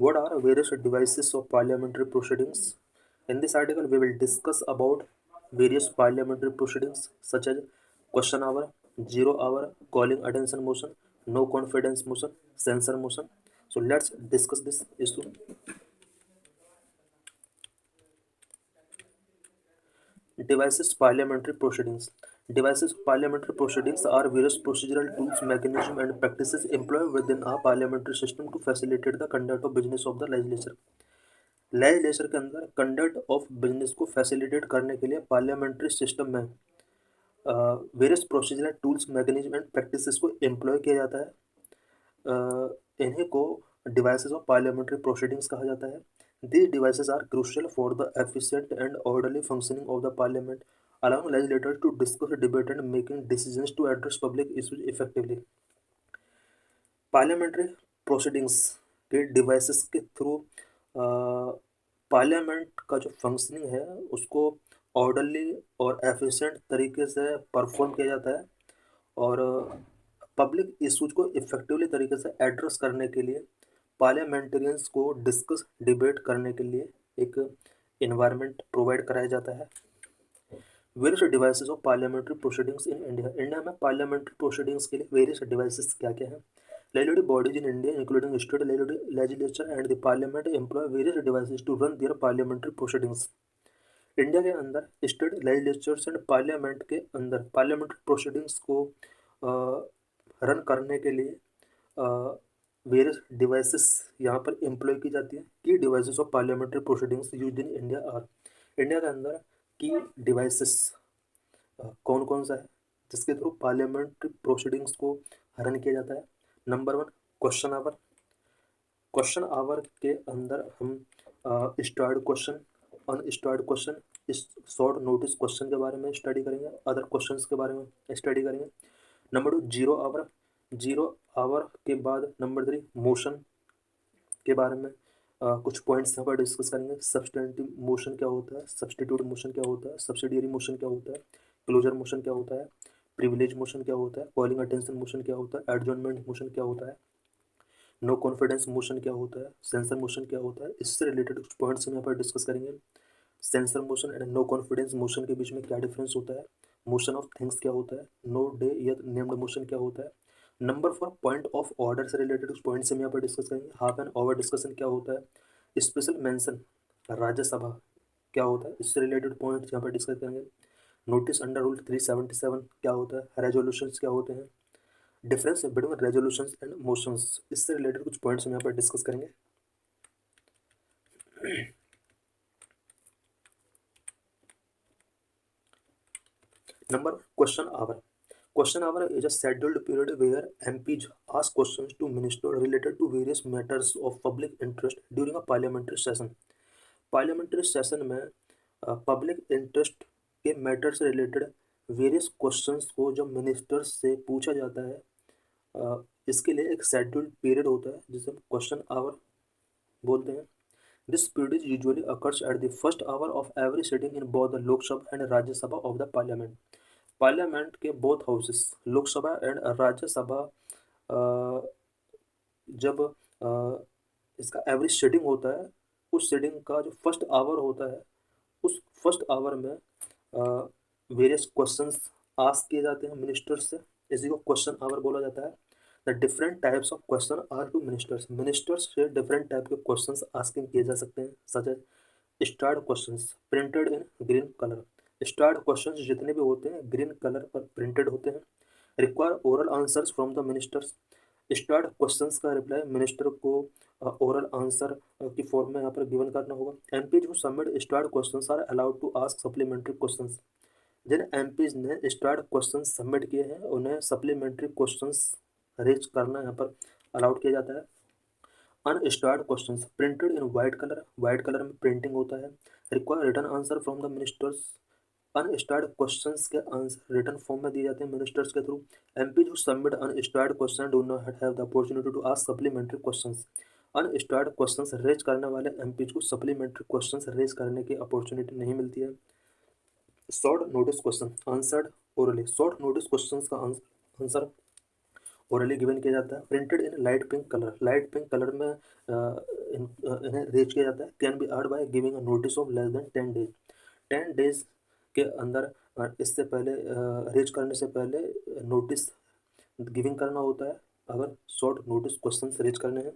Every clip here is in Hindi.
What are various devices of parliamentary proceedings? In this article, we will discuss about various parliamentary proceedings such as question hour, zero hour, calling attention motion, no confidence motion, censor motion. So let's discuss this issue. Devices parliamentary proceedings. Devices parliamentary proceedings are various procedural tools, mechanisms, and practices employed within a parliamentary system to facilitate the conduct of business of the legislature. Legislature के अंदर कंडक्ट ऑफ बिजनेस को फैसिलिटेट करने के लिए पार्लियामेंट्री सिस्टम में various procedural tools mechanism and practices को एम्प्लॉय किया जाता है। इन्हीं को डिवाइसेस ऑफ पार्लियामेंट्री प्रोसीडिंग्स कहा जाता है। These devices are crucial for the efficient and orderly functioning of the parliament allowing legislators to discuss, debate and making decisions to address public issues effectively. Parliamentary proceedings के डिवाइसेस के थ्रू पार्लियामेंट का जो फंक्शनिंग है उसको ऑर्डरली और एफिशिएंट तरीके से परफॉर्म किया जाता है और पब्लिक इश्यूज को इफेक्टिवली तरीके से एड्रेस करने के लिए पार्लियामेंटेरियंस को डिस्कस डिबेट करने के लिए एक इन्वायरमेंट प्रोवाइड कराया जाता है। Various devices of parliamentary proceedings in India. India में पार्लियामेंट्री प्रोसीडिंग्स के लिए वेरियस डिवाइसेस क्या क्या हैं? Legislative bodies in India, including state legislature and the parliament, employ various devices to run their parliamentary proceedings. India के अंदर स्टेट लेजिस्लेचर्स एंड पार्लियामेंट के अंदर पार्लियामेंट्री प्रोसीडिंग्स को रन करने के लिए वेरियस डिवाइसेस यहाँ पर एम्प्लॉय की जाती है। Key devices of parliamentary proceedings used in India are. India के अंदर की डिवाइसेस कौन कौन सा है जिसके थ्रू पार्लियामेंट्री प्रोसीडिंग्स को रन किया जाता है? Number 1 question hour. Question hour के अंदर हम स्टार्ट क्वेश्चन, अनस्टार्ट क्वेश्चन, इस शॉर्ट नोटिस क्वेश्चन के बारे में स्टडी करेंगे, अदर क्वेश्चंस के बारे में स्टडी करेंगे। Number 2 zero hour. Zero hour के बाद नंबर 3 मोशन के बारे में कुछ पॉइंट्स यहाँ पर डिस्कस करेंगे। सब्सटेंटिव मोशन क्या होता है, सब्सटीट्यूट मोशन क्या होता है, सब्सिडियरी मोशन क्या होता है, क्लोजर मोशन क्या होता है, प्रिविलेज मोशन क्या होता है, कॉलिंग अटेंशन मोशन क्या होता है, एडजॉर्नमेंट मोशन क्या होता है, नो कॉन्फिडेंस मोशन क्या होता है, सेंसर मोशन क्या होता है। इससे रिलेटेड कुछ पॉइंट्स हम यहाँ पर डिस्कस करेंगे। Censure motion and no confidence motion के बीच में क्या डिफरेंस होता है, मोशन ऑफ थिंग्स क्या होता है, नो डे या नेम्ड मोशन क्या होता है। नंबर 4 पॉइंट ऑफ ऑर्डर से रिलेटेड कुछ पॉइंट्स हम यहाँ पर डिस्कस करेंगे। हाफ एन आवर डिस्कशन क्या होता है, स्पेशल मेंशन राज्यसभा क्या होता है, इससे रिलेटेड पॉइंट्स यहाँ पर डिस्कस करेंगे। नोटिस अंडर रूल 377 क्या होता है, रेजोल्यूशंस क्या होते हैं, difference between resolutions and motions, इससे रिलेटेड कुछ पॉइंट्स हम यहाँ पर डिस्कस करेंगे। Number question hour. Question hour is a scheduled period where MPs ask questions to minister related to various matters of public interest during a parliamentary session. Parliamentary session में पब्लिक इंटरेस्ट के मैटर से रिलेटेड वेरियस क्वेश्चंस को जब मिनिस्टर्स से पूछा जाता है इसके लिए एक शेड्यूल्ड पीरियड होता है जिसे हम क्वेश्चन आवर बोलते हैं। This period is usually occurs at the first hour of every sitting in both the Lok Sabha and Rajya Sabha of the parliament. Parliament के both houses Lok Sabha and Rajya Sabha जब इसका एवरेज सीटिंग होता है उस सीटिंग का जो फर्स्ट आवर होता है उस फर्स्ट आवर में वेरियस क्वेश्चंस आस्क किए जाते हैं मिनिस्टर्स से, इसी को क्वेश्चन आवर बोला जाता है। The different types of question are to ministers. Ministers से डिफरेंट टाइप के क्वेश्चंस आस्किंग किए जा सकते हैं such as start questions printed in green colour. Start questions जितने भी होते हैं ग्रीन कलर पर प्रिंटेड होते हैं। Require oral answers from the ministers. Start questions का रिप्लाई मिनिस्टर को ओरल आंसर की फॉर्म में यहाँ पर गिवन करना होगा। एमपी जो submit start questions are allowed to ask supplementary questions. जिन एमपीज ने स्टार्ट क्वेश्चंस सबमिट किए हैं उन्हें सप्लीमेंट्री क्वेश्चंस रेज करना यहाँ पर अलाउड किया जाता है। Unstart questions printed in white colour में प्रिंटिंग होता है। Require written answer from the ministers. Unstart questions के आंसर रिटर्न फॉर्म में दिए जाते हैं मिनिस्टर्स के थ्रू। एमपी जो submit unstart question do not have the opportunity to ask supplementary questions. Unstart questions raise करने वाले एमपी को सप्लीमेंट्री क्वेश्चंस रेज करने की अपॉर्चुनिटी नहीं मिलती है। Short notice question answered orally. Short notice questions का आंसर ओरली गिवन किया जाता है। Printed in light pink colour, light pink colour में इन्हें रेज किया जाता है। Can be earned by giving a notice of less than 10 days, 10 days के अंदर इससे पहले रेज करने से पहले नोटिस गिविंग करना होता है, अगर शॉर्ट नोटिस क्वेश्चन रेज करने हैं।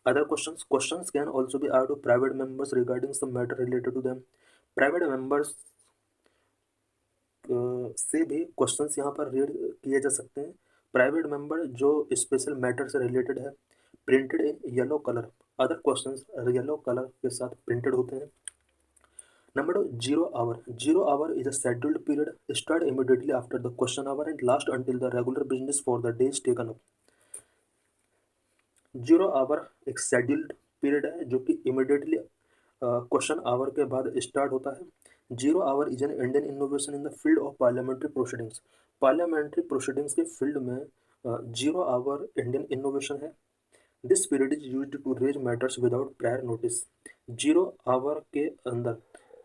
Other questions can also be asked to private members regarding some matter related to them. Private members से भी क्वेश्चंस यहाँ पर रीड किए जा सकते हैं। प्राइवेट मेंबर जो स्पेशल मैटर से रिलेटेड है, printed in yellow colour, other questions yellow colour के साथ प्रिंटेड होते हैं। Number 2, 0 hour। 0 hour is a scheduled period, start immediately after the question hour and last until the regular business for the day is taken up। 0 hour एक शेड्यूल्ड पीरियड है जो कि इमिडिएटली क्वेश्चन आवर के बाद स्टार्ट होता है। 0 hour is an Indian innovation in the field of parliamentary proceedings. Parliamentary proceedings के फील्ड में 0 hour इंडियन इनोवेशन है। This period is used to raise matters without prior notice. 0 hour के अंदर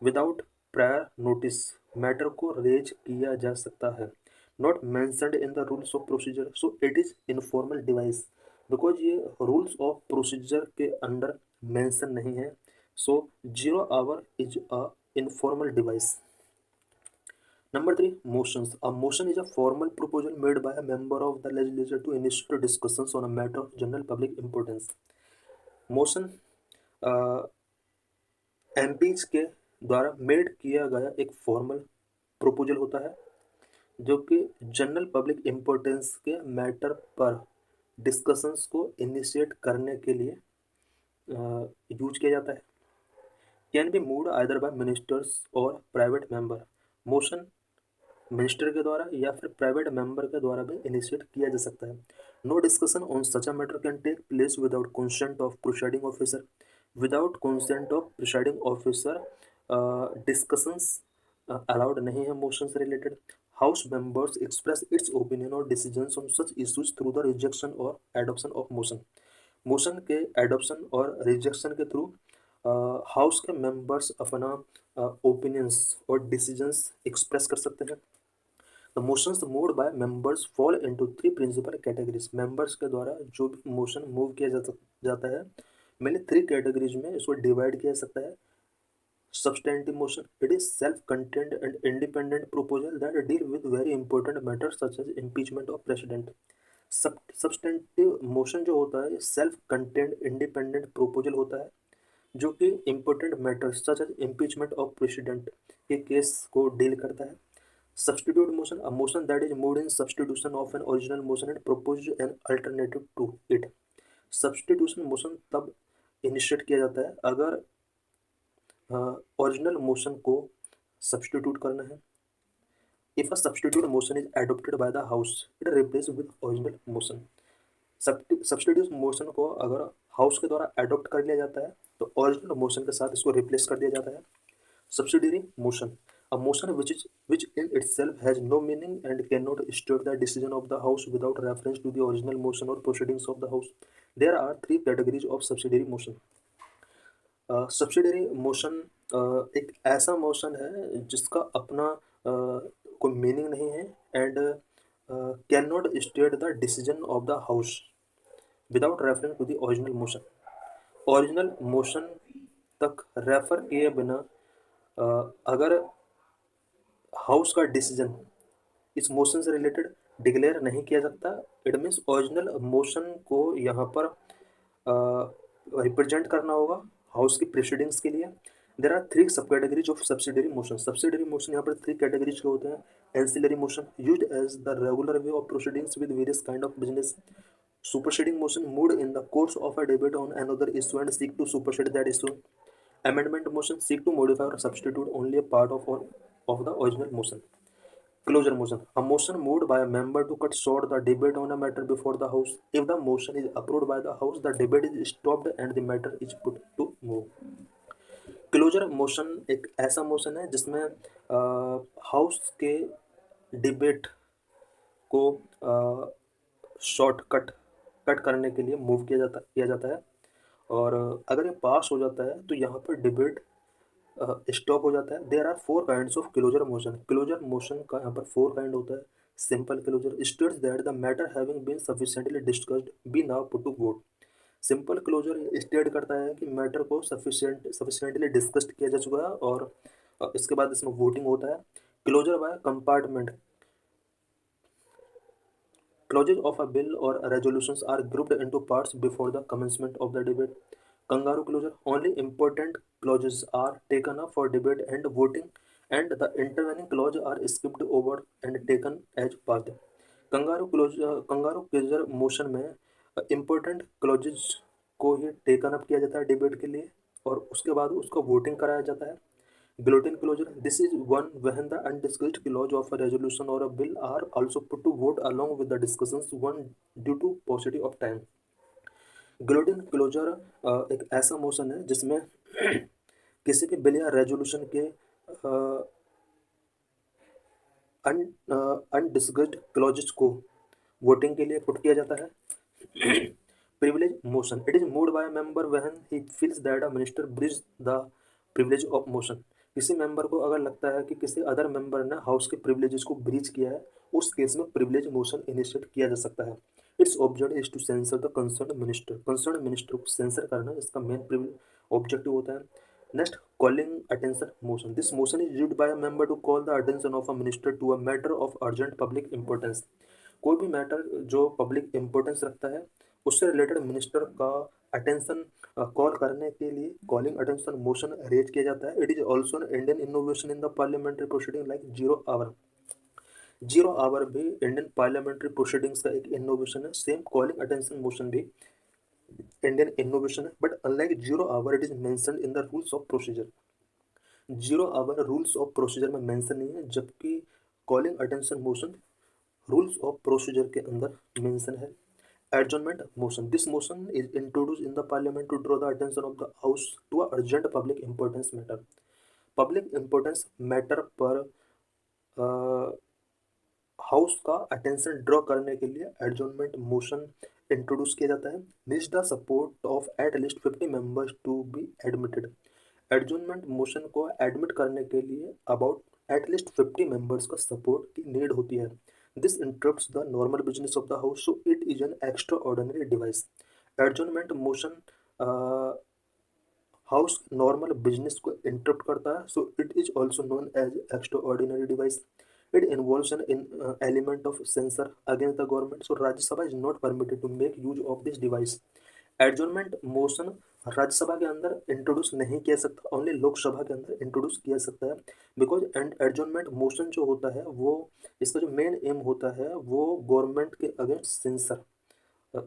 विदाउट प्रायर नोटिस मैटर को रेज किया जा सकता है। Not mentioned in the rules of procedure, so it is informal device. Because ये रूल्स ऑफ प्रोसीजर के अंडर मेंशन नहीं है, सो 0 hour is a informal device. Number 3, motions। A motion is a formal proposal made by a member of the legislature to initiate discussions on a matter of general public importance। Motion MPs के द्वारा मेड किया गया एक फॉर्मल प्रोपोजल होता है जो कि जनरल पब्लिक इम्पोर्टेंस के मैटर पर डिस्कशंस को इनिशिएट करने के लिए यूज किया जाता है। Can be moved either bye ministers और प्राइवेट मेंबर। मोशन मिनिस्टर के द्वारा या फिर प्राइवेट मेंबर के द्वारा भी इनिशिएट किया जा सकता है। No discussion on such a matter can take place without consent of presiding officer. Without consent of presiding officer discussions allowed नहीं है मोशन से related. House members express its opinion और decisions on such issues through the rejection और एडॉप्शन ऑफ मोशन। मोशन के एडॉप्शन और रिजेक्शन के थ्रू हाउस के मेंबर्स अपना ओपिनियंस और डिसीजंस एक्सप्रेस कर सकते हैं। The motions moved by members fall into 3 principal categories। members के द्वारा जो भी मोशन मूव किया जाता है मैंने 3 कैटेगरीज में इसको डिवाइड किया जा सकता है। Substantive motion, it is self-contained and independent proposal that deal with very important matters such as impeachment of president। Substantive motion जो होता है सेल्फ कंटेंड इंडिपेंडेंट प्रोपोजल होता है जो कि important matters such as impeachment of president के केस को डील करता है। Substitute motion, a motion that is moved in substitution of an original motion and propose an alternative to it। Substitution motion तब इनिशिएट किया जाता है अगर ओरिजिनल मोशन को सब्सटीट्यूट करना है। If a substitute motion is adopted bye the house it replace with original motion. Substitute motion को अगर हाउस के द्वारा एडोप्ट कर लिया जाता है तो ओरिजिनल मोशन के साथ इसको रिप्लेस कर दिया जाता है। Subsidiary motion, a motion which in itself has no meaning and cannot state the decision of the house without reference to the original motion or proceedings of the house। There are 3 categories of subsidiary motion। subsidiary motion एक ऐसा मोशन है जिसका अपना कोई मीनिंग नहीं है and can not state the decision of the house without reference to the original motion. Original motion तक रेफर किए बिना अगर हाउस का डिसीजन इस मोशन से रिलेटेड डिक्लेयर नहीं किया सकता, इट मीन्स ओरिजिनल मोशन को यहाँ पर रिप्रेजेंट करना होगा हाउस की प्रोसीडिंग्स के लिए। देर are 3 sub categories of subsidiary motion. Subsidiary motion यहाँ पर 3 कैटेगरीज के होते हैं। Ancillary motion used as the regular way of proceedings with various kind of business. Superseding motion moved in the course of a debate on another issue and seek to supersede that issue। Amendment motion seek to modify or substitute only a part of the original motion। Closure motion, a motion moved by a member to cut short the debate on a matter before the house। If the motion is approved by the house, the debate is stopped and the matter is put to move। Closure motion एक ऐसा मोशन है जिसमें हाउस के डिबेट को शॉर्टकट करने के लिए मूव किया जाता है और अगर ये पास हो जाता है तो यहाँ पर डिबेट स्टॉप हो जाता है। There are 4 kinds of closure motion. Closure motion का यहाँ पर 4 काइंड होता है। Simple closure states that the matter having been sufficiently discussed be now put to vote. Simple closure state करता है कि मैटर को सफिशिएंटली डिस्कस्ड किया जा चुका है और इसके बाद इसमें वोटिंग होता है। Closure by compartment clauses of a bill or resolutions are grouped into parts before the commencement of the debate. Kangaroo closure only important clauses are taken up for debate and voting, and the intervening clauses are skipped over and taken as part. Kangaroo closure motion में इम्पोर्टेंट क्लॉजेज को ही टेकन अप किया जाता है डिबेट के लिए और उसके बाद उसका वोटिंग कराया जाता है। Gluten closure. This is one when the undiscussed clause of a resolution or a bill are also put to vote along with the discussions one due to paucity of time. Gluten closure एक ऐसा मोशन है जिसमें किसी भी बिल या रेजोल्यूशन के अनडिस्कस्ड क्लॉजेस को वोटिंग के लिए पुट किया जाता है। privilege motion. It is moved by a member when he feels that a minister breached the privilege of motion. किसी मेंबर को अगर लगता है कि किसी अदर मेंबर ने हाउस के प्रिविलेजेस को ब्रीच किया है, उस केस में प्रिविलेज मोशन इनिशिएट किया जा सकता है। Its object is to censure the concern minister को सेंसर करना इसका मेन ऑब्जेक्टिव होता है। Next, calling attention motion. This motion is used by a member to call the attention of a minister to a matter of urgent public importance. कोई भी मैटर जो पब्लिक इंपॉर्टेंस रखता है उससे रिलेटेड मिनिस्टर का अटेंशन कॉल करने के लिए कॉलिंग अटेंशन मोशन रेज किया जाता है। It is also an Indian innovation in the parliamentary proceeding like zero hour भी इंडियन पार्लियामेंट्री प्रोसीडिंग्स का एक इनोवेशन है। सेम कॉलिंग अटेंशन मोशन भी इंडियन इनोवेशन है, but unlike zero hour it is mentioned in the rules of procedure. Zero hour rules of procedure में मेंशन नहीं है, जबकि calling attention motion rules of procedure के अंदर मेंशन है। Adjournment motion. This motion is introduced in the parliament to draw the attention of the house to a urgent public importance matter. Public importance matter पर हाउस का अटेंशन ड्रॉ करने के लिए एडजॉर्नमेंट मोशन इंट्रोड्यूस किया जाता है। Needs the support of at least 50 members to be admitted. Adjournment motion को एडमिट करने के लिए अबाउट एट लीस्ट 50 मेंबर्स का सपोर्ट की नीड होती है। This interrupts the normal business of the house, so it is an extraordinary device. Adjournment motion house normal business को इंटरप्ट करता है, so it is also known as extraordinary device. It involves an element of censure against the government, so Rajya Sabha is not permitted to make use of this device. Adjournment motion Rajya Sabha के अंदर इंट्रोड्यूस नहीं किया सकता, ओनली लोकसभा के अंदर इंट्रोड्यूस किया सकता है। बिकॉज एडजॉर्नमेंट मोशन जो होता है वो इसका जो मेन एम होता है वो गवर्नमेंट के अगेंस्ट सेंसर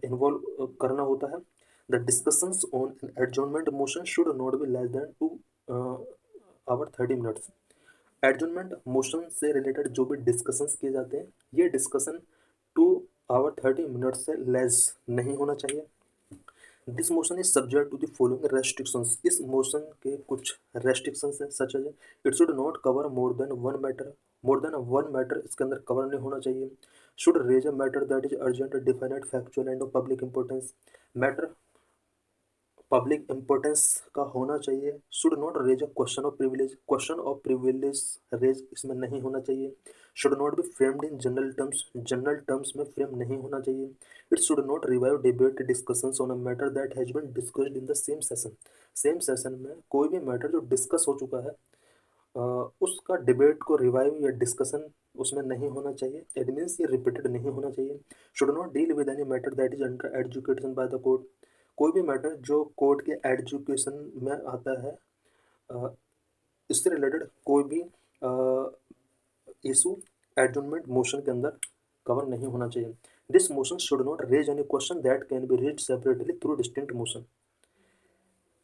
इन्वॉल्व करना होता है। The discussions on an adjournment motion should not be less than 2 hour 30 minutes. Adjournment motion से रिलेटेड जो भी डिस्कशंस किए जाते हैं ये डिस्कशन 2 आवर 30 मिनट से लेस नहीं होना चाहिए। This motion is subject to the following restrictions. इस मोशन के कुछ रेस्ट्रिक्शंस हैं, such as it should not cover more than one matter इसके अंदर कवर नहीं होना चाहिए। Should raise a matter that is urgent, definite, factual and of public importance. Matter public importance का होना चाहिए। Should not raise a question of privilege raise इसमें नहीं होना चाहिए। Should not be framed in general terms में फ्रेम नहीं होना चाहिए। It should not revive debate discussions on a matter that has been discussed in the same session में कोई भी मैटर जो डिस्कस हो चुका है उसका डिबेट को रिवाइव या डिस्कशन उसमें नहीं होना चाहिए। इट मीन्स ये रिपीटेड नहीं होना चाहिए। Should not deal with any matter that is under education by the court. कोई भी मैटर जो कोर्ट के एजुकेशन में आता है इससे रिलेटेड कोई भी इशू एडजॉर्नमेंट मोशन के अंदर कवर नहीं होना चाहिए। This motion should not raise any question that can be raised separately through distinct motion.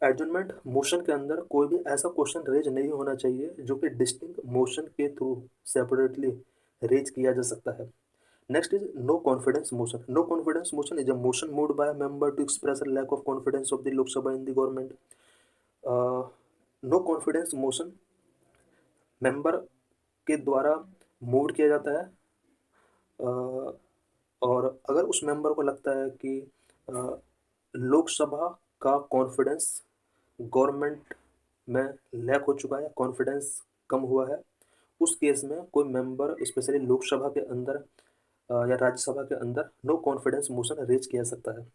Adjournment motion के अंदर कोई भी ऐसा क्वेश्चन रेज नहीं होना चाहिए जो कि डिस्टिंक्ट मोशन के थ्रू सेपरेटली रेज किया जा सकता है। Next is no confidence motion. No confidence motion is a motion moved by a member to express a lack of confidence of the Lok Sabha in the government. No confidence motion member के द्वारा मूव किया जाता है और अगर उस मेंबर को लगता है कि लोकसभा का कॉन्फिडेंस गवर्नमेंट में लैक हो चुका है, कॉन्फिडेंस कम हुआ है उस केस में कोई मेंबर स्पेशली लोकसभा के अंदर या राज्यसभा के अंदर नो कॉन्फिडेंस मोशन रेज किया जा सकता है।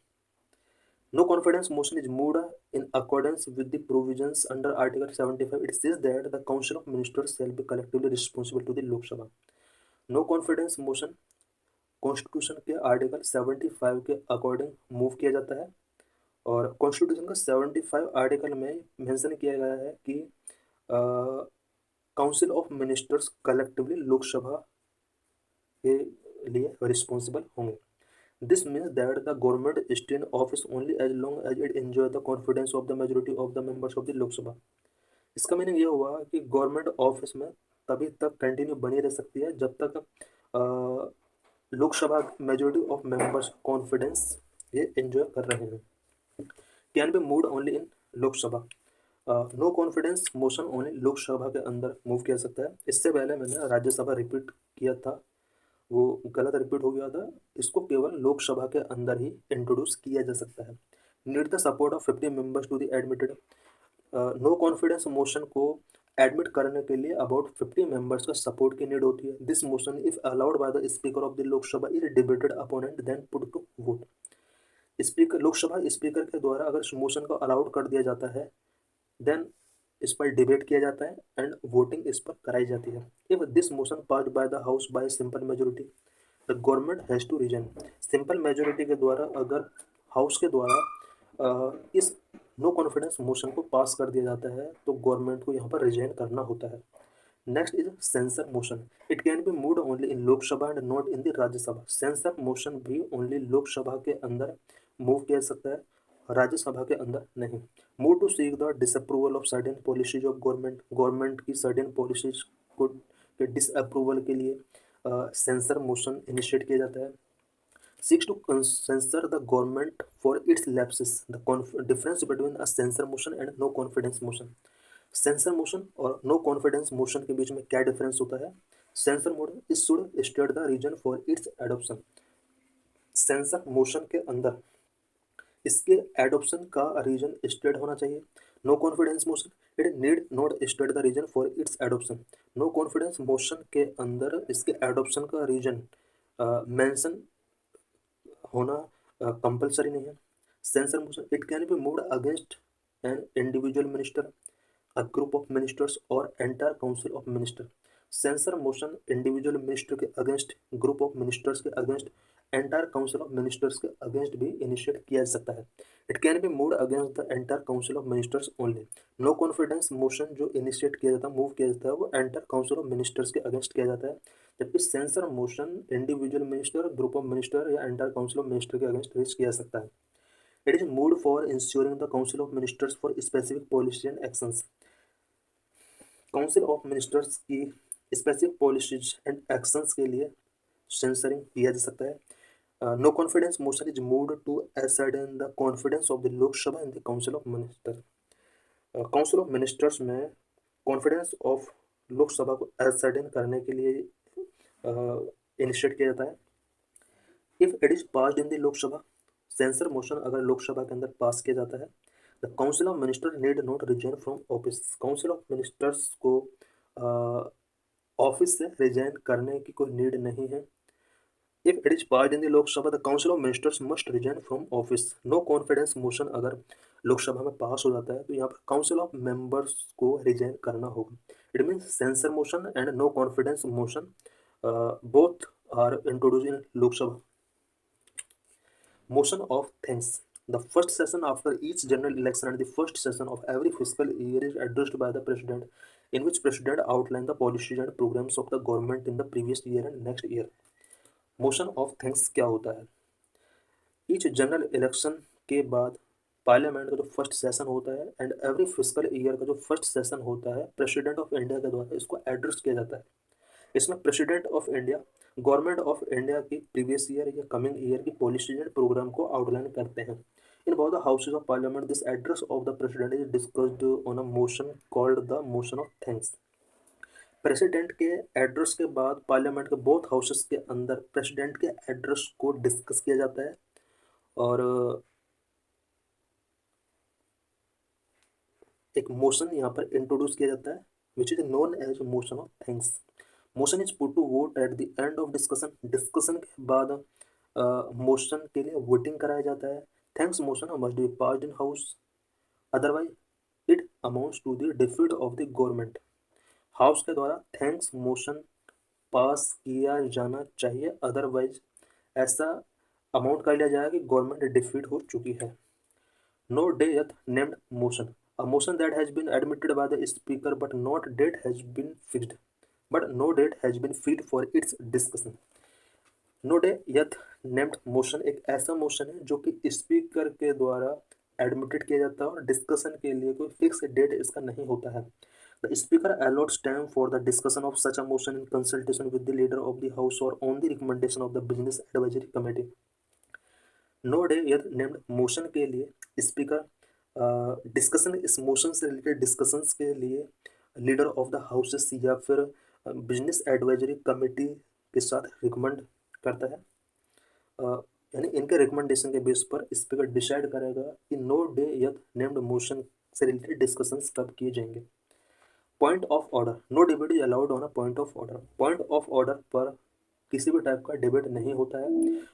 No confidence motion is moved in accordance with the provisions under Article 75. It says that the Council of Ministers shall be collectively responsible to the Lok Sabha. No confidence motion constitution के आर्टिकल 75 के अकॉर्डिंग मूव किया जाता है और कॉन्स्टिट्यूशन का 75 आर्टिकल में मेंशन किया गया है कि council of ministers collectively Lok Sabha के लिए रिस्पॉन्सिबल होंगे। This means that the government stay in office only as long as it enjoy the confidence of the majority of the members of the Lok Sabha। इसका मीनिंग ये हुआ कि गवर्नमेंट ऑफिस में तभी तक कंटिन्यू बनी रह सकती है जब तक Lok Sabha majority of members confidence ये एंजॉय कर रहे हैं। Can be moved only in Lok Sabha. No confidence motion only Lok Sabha के अंदर मूव किया सकता है। इससे पहले मैंने राज्यसभा रिपीट किया था, वो गलत रिपीट हो गया था। इसको केवल लोकसभा के अंदर ही इंट्रोड्यूस किया जा सकता है। Need the support of 50 members to the admitted. No confidence motion को एडमिट करने के लिए अबाउट 50 मेंबर्स का सपोर्ट की नीड होती है। This motion if allowed by the speaker of the Lok Sabha is debated upon and then put to vote. Speaker Lok Sabha speaker के द्वारा अगर इस मोशन को अलाउड कर दिया जाता है देन इस पर डिबेट किया जाता है एंड वोटिंग इस पर कराई जाती है। If this motion passed by the house by simple majority the government has to resign. Simple majority के द्वारा अगर हाउस के द्वारा इस नो कॉन्फिडेंस मोशन को पास कर दिया जाता है तो गवर्नमेंट को यहाँ पर रिजाइन करना होता है। Next is sensor motion. It can be moved only in Lok Sabha and not in the Rajya Sabha. Censure motion भी ओनली लोकसभा के अंदर मूव किया जा सकता है, राज्यसभा के अंदर नहीं। Move to seek the disapproval of certain policies of government. Government की सर्टेन पॉलिसीज को के डिसअप्रूवल के लिए सेंसर मोशन इनिशिएट किया जाता है। Seeks to censure the government for its lapses. The difference between a censor motion and no confidence motion. Censure motion और नो कॉन्फिडेंस मोशन के बीच में क्या डिफरेंस होता है? Censure motion is should state the reason for its adoption. Censure motion के अंदर इसके एडॉप्शन का रीजन स्टेट होना चाहिए। No confidence motion it need not state the reason for its adoption. No confidence motion के अंदर इसके एडॉप्शन का रीजन मेंशन होना कंपलसरी नहीं है। Censure motion it can be moved against an individual minister, a group of ministers और entire council of minister. Censure motion individual minister के अगेंस्ट, ग्रुप ऑफ मिनिस्टर्स के against, entire council of ministers के अगेंस्ट भी इनिशिएट किया जा सकता है। It can be moved against the entire council of ministers only. No confidence motion जो इनिशिएट किया जाता है, मूव किया जाता है, वो एंटायर काउंसिल ऑफ मिनिस्टर्स के अगेंस्ट किया जाता है, जबकि censure motion individual minister, group of minister या एंटायर काउंसिल ऑफ मिनिस्टर के अगेंस्ट रेज किया जा सकता है। It is moved for ensuring the council of ministers for specific policy and actions. Council of ministers की स्पेसिफिक पॉलिसीज एंड एक्शंस के लिए सेंसरिंग किया जा सकता है। No confidence motion is moved to ascertain the confidence of the Lok Sabha in the council of minister. Council of ministers में कॉन्फिडेंस ऑफ लोकसभा को असर्टेन करने के लिए इनिशिएट किया जाता है। If it is passed in the Lok Sabha, censure motion अगर लोकसभा के अंदर पास किया जाता है, the council of minister need not resign from office. Council of ministers को ऑफिस से रिजाइन करने की कोई नीड नहीं है। If it is passed in the Lok Sabha the council of ministers must resign from office. No confidence motion अगर लोकसभा में पास हो जाता है तो यहाँ पर काउंसिल ऑफ मेंबर्स को रिजाइन करना होगा। It means censure motion and no confidence motion both are introduce in Lok Sabha. Motion of thanks. The first session after each general election and the first session of every fiscal year is addressed by the President, in which President outline the policies and programs of the government in the previous year and next year. Motion of thanks क्या होता है? Each general election के बाद पार्लियामेंट का जो फर्स्ट सेशन होता है एंड एवरी फिजिकल ईयर का जो फर्स्ट सेशन होता है, प्रेसिडेंट ऑफ इंडिया के द्वारा इसको एड्रेस किया जाता है। इसमें president of India government of India की प्रीवियस ईयर या कमिंग ईयर की पॉलिसीज एंड प्रोग्राम को आउटलाइन करते हैं। इन both the houses of parliament this address of the president is discussed on a motion called the motion of thanks. President के एड्रेस के बाद पार्लियामेंट के बोथ हाउसेस के अंदर प्रेसिडेंट के एड्रेस को डिस्कस किया जाता है और एक मोशन यहाँ पर इंट्रोड्यूस किया जाता है which is known as motion of thanks. Motion is put to vote at the end of discussion, discussion के बाद मोशन के लिए वोटिंग कराया जाता है। Thanks motion must be passed in house, otherwise it amounts to the defeat of the government. House के द्वारा थैंक्स मोशन पास किया जाना चाहिए, अदरवाइज ऐसा अमाउंट कर लिया जाएगा कि गवर्नमेंट डिफीट हो चुकी है। No day yet named motion, a motion that has been admitted by the speaker but not date has been fixed, but no date has been fixed for its discussion। No day yet named motion एक ऐसा मोशन है जो कि स्पीकर के द्वारा एडमिटेड किया जाता है और डिस्कशन के लिए कोई फिक्स डेट इसका नहीं होता है। The speaker allots time for the discussion of such a motion in consultation with the leader of the house और on the recommendation of the business advisory committee. No day yet named motion के लिए स्पीकर डिस्कशन, इस मोशन से रिलेटेड डिस्कशंस के लिए लीडर ऑफ द हाउसेस या फिर बिजनेस एडवाइजरी कमेटी के साथ रिकमेंड करता है। यानी इनके रिकमेंडेशन के बेस पर स्पीकर डिसाइड करेगा कि no day yet named motion से रिलेटेड डिस्कशंस कब किए जाएंगे। Point of order, no debate is allowed on a point of order. Point of order पर किसी भी टाइप का डिबेट नहीं होता है।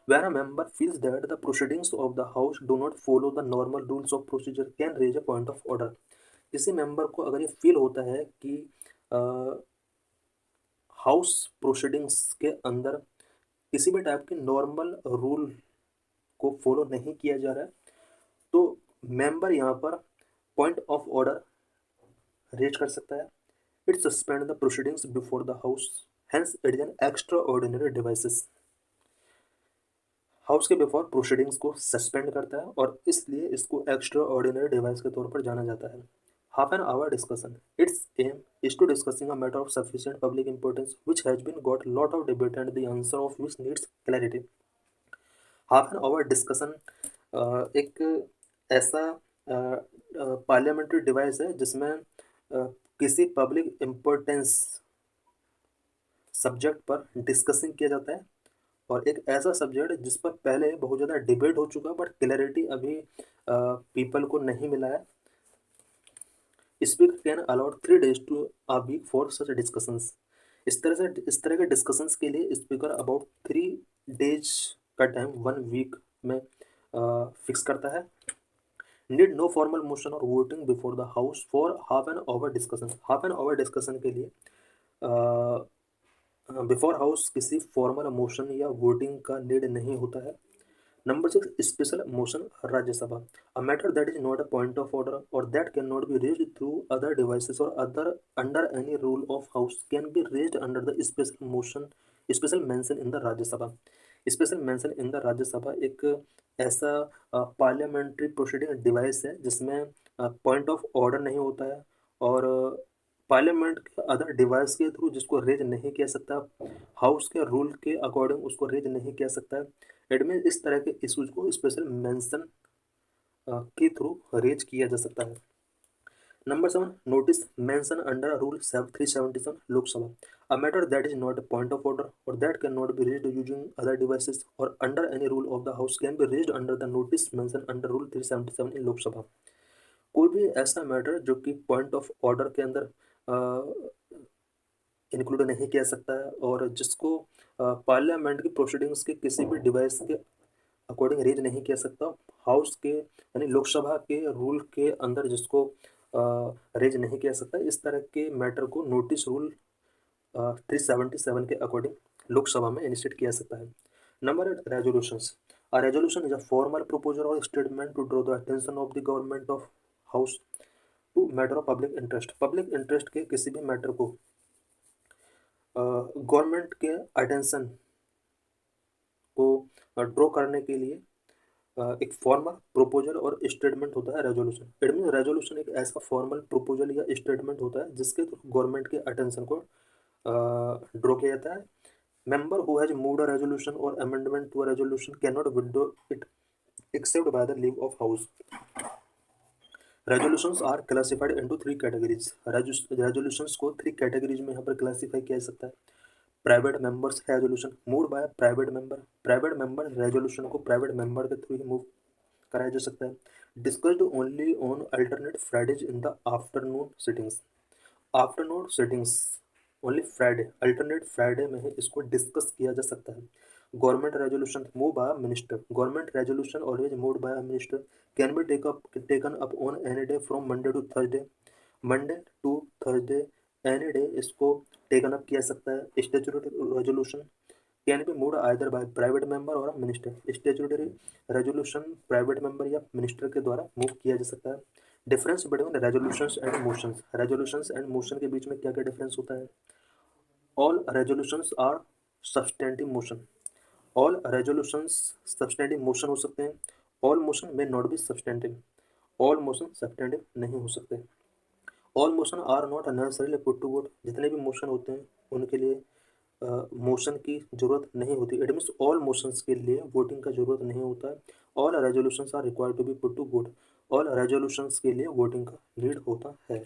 Where a member feels that the proceedings of the house do not follow the normal rules of procedure can raise a point of order. किसी मेंबर को अगर ये फील होता है कि हाउस प्रोसीडिंग्स के अंदर किसी भी टाइप के नॉर्मल रूल को फॉलो नहीं किया जा रहा है, तो मेंबर यहाँ पर पॉइंट ऑफ ऑर्डर रेज कर सकता है। It suspend the proceedings before the house, hence it is an extra ordinary devices. House के बिफोर प्रोसीडिंग्स को सस्पेंड करता है और इसलिए इसको एक्स्ट्रा ऑर्डिनरी डिवाइस के तौर पर जाना जाता है। Half an hour discussion, its aim is to discussing a matter of sufficient public importance which has been got lot of debate and the answer of which needs clarity. Half an hour discussion एक ऐसा पार्लियामेंट्री डिवाइस है जिसमें किसी पब्लिक इम्पोर्टेंस सब्जेक्ट पर डिस्कसिंग किया जाता है और एक ऐसा सब्जेक्ट जिस पर पहले बहुत ज़्यादा डिबेट हो चुका बट क्लैरिटी अभी पीपल को नहीं मिला है। Speaker can allowed 3 days to a week for such discussions. इस तरह के डिस्कशंस के लिए स्पीकर अबाउट 3 days का टाइम 1 week में फिक्स करता है। नीड नो फॉर्मल मोशन और voting before the house for half an hour discussion. Half an hour discussion के लिए बिफोर हाउस किसी फॉर्मल मोशन या वोटिंग का नीड नहीं होता है। Number 6, special motion Rajya Sabha, a matter that is not a point of order और that can not be raised through other devices और other under any rule of house can be raised under the special motion, special mention in the Rajya Sabha. Special mention in the Rajya Sabha एक ऐसा पार्लियामेंट्री प्रोसीडिंग डिवाइस है जिसमें पॉइंट ऑफ ऑर्डर नहीं होता है और पार्लियामेंट के अदर डिवाइस के थ्रू जिसको रेज नहीं किया सकता, हाउस के रूल के अकॉर्डिंग उसको रेज नहीं किया सकता है। एडमिन इस तरह के इशूज को स्पेशल मेंशन के थ्रू रेज किया जा सकता है। Number 7, notice mention under rule 377 Lok Sabha, a matter that is not a point of order और that can not be raised using other devices और under any rule of the house can be raised under the notice mention under rule 377 in Lok Sabha. कोई भी ऐसा मैटर जो कि पॉइंट ऑफ ऑर्डर के अंदर इंक्लूड नहीं किया सकता है और जिसको पार्लियामेंट की प्रोसीडिंग्स के किसी भी डिवाइस के अकॉर्डिंग रेज नहीं किया सकता, हाउस के यानी लोकसभा के रूल के अंदर जिसको रेज नहीं किया सकता, इस तरह के मैटर को नोटिस रूल 377 के अकॉर्डिंग लोकसभा में इनिशिएट किया सकता है। Number 8, resolutions, a resolution is a formal proposal और statement to draw the attention of the government of house to matter of public interest. Public interest के किसी भी मैटर को गवर्नमेंट के अटेंशन को ड्रॉ करने के लिए एक फॉर्मल प्रोपोजल और स्टेटमेंट होता है रेजोल्यूशन। इट मीन रेजोल्यूशन एक ऐसा फॉर्मल प्रोपोजल या स्टेटमेंट होता है जिसके थ्रू गवर्नमेंट के अटेंशन को ड्रॉ किया जाता है। Member who has moved a resolution और amendment to a resolution can not withdraw it except by the leave of house. Resolutions are classified into 3 categories. Resolutions को 3 कैटेगरीज में यहाँ पर क्लासीफाई किया जा सकता है। Private members resolution moved by private member, private member resolution को प्राइवेट मेंबर के थ्रू ही मूव कराया जा सकता है। Discussed only on alternate Fridays in the afternoon sittings. Afternoon sittings only Friday, alternate Friday में ही इसको डिस्कस किया जा सकता है। Government resolution move by minister, government resolution always moved by minister, can be taken up on any day from Monday to Thursday, Monday to Thursday any day इसको टेकन अप किया सकता है। Statutory resolution can be moved either by private member और minister, statutory resolution private member या मिनिस्टर के द्वारा मूव किया जा सकता है। Difference between resolutions and motions, resolutions and motion के बीच में क्या क्या डिफरेंस होता है। All resolutions are substantive motion, all resolutions substantive motion हो सकते हैं। All motion may not be substantive, all motion substantive नहीं हो सकते। All motion are not necessarily put to vote, जितने भी मोशन होते हैं उनके लिए मोशन की जरूरत नहीं होती। इट मीन्स ऑल मोशंस के लिए वोटिंग का जरूरत नहीं होता है। All resolutions are required to be put to vote, all resolutions के लिए वोटिंग का नीड होता है।